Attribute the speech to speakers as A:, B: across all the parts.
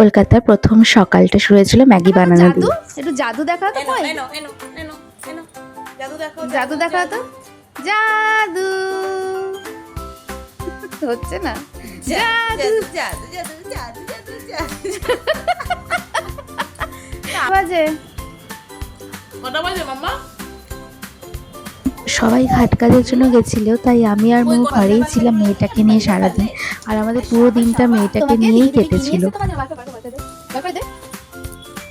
A: কলকাতার প্রথম সকালটা শুরু হয়েছিল ম্যাগি বানানো দিয়ে।
B: একটু জাদু দেখাও তো, কই জাদু দেখাও তো, জাদু হচ্ছে না, জাদু জাদু জাদু জাদু জাদু জাদু বাজে
C: কটা বাজে মাম্মা?
A: সবাই ঘাট কাজের জন্য গেছিল, তাই আমি আর মৌ ঘরেই ছিলাম মেয়েটাকে নিয়ে সারাদিন। আর আমাদের পুরো দিনটা মেয়েটাকে নিয়েই কেটেছিল।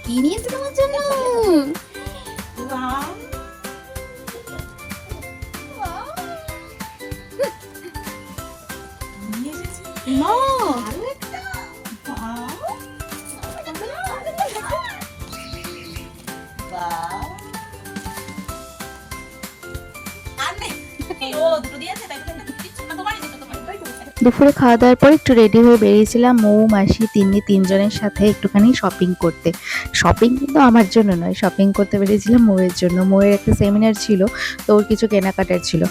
B: কি নিয়েছে তোমার জন্য?
A: দুপুরে খাওয়া দাওয়ার পর একটু রেডি হয়ে বেরিয়েছিলাম মৌ, মাসি, তিন্নি তিনজনের সাথে একটুখানি শপিং করতে। শপিং কিন্তু আমার জন্য নয়, শপিং করতে বেরিয়েছিলাম মৌয়ের জন্য। মৌয়ের একটা সেমিনার ছিল, তো ওর কিছু কেনাকাটার ছিল।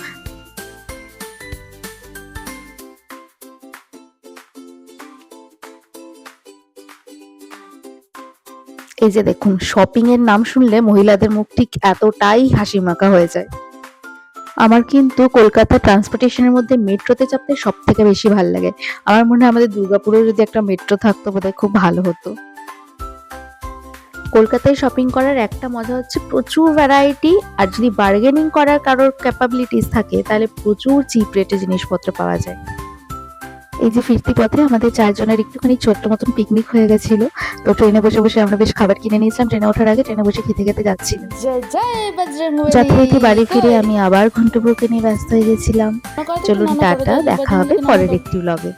A: এই যে দেখুন, শপিং এর নাম শুনলে মহিলাদের মুখ ঠিক এতটাই হাসি মাখা হয়ে যায়। আমার কিন্তু কলকাতা ট্রান্সপোর্টেশনের মধ্যে মেট্রোতে চাপতে সব থেকে বেশি ভালো লাগে। আমার মনে হয় আমাদের দুর্গাপুরেও যদি একটা মেট্রো থাকতো বোধহয় খুব ভালো হতো। কলকাতায় শপিং করার একটা মজা হচ্ছে প্রচুর ভ্যারাইটি, আর যদি বার্গেনিং করার কারোর ক্যাপাবিলিটিস থাকে তাহলে প্রচুর চিপ রেটে জিনিসপত্র পাওয়া যায়। এই যে ফিরতি পথে আমাদের চারজনের একটুখানি ছোট্ট মতন পিকনিক হয়ে গেছিল। তো ট্রেনে বসে বসে আমরা বেশ খাবার কিনে নিয়েছিলাম। ট্রেনে ওঠার আগে ট্রেনে বসে খেতে খেতে যাচ্ছিলাম। যথারীতি বাড়ি ফিরে আমি আবার ঘন্টপুরকে নিয়ে ব্যস্ত হয়ে গেছিলাম। চলুন টাটা, দেখা হবে পরের একটি ব্লগে।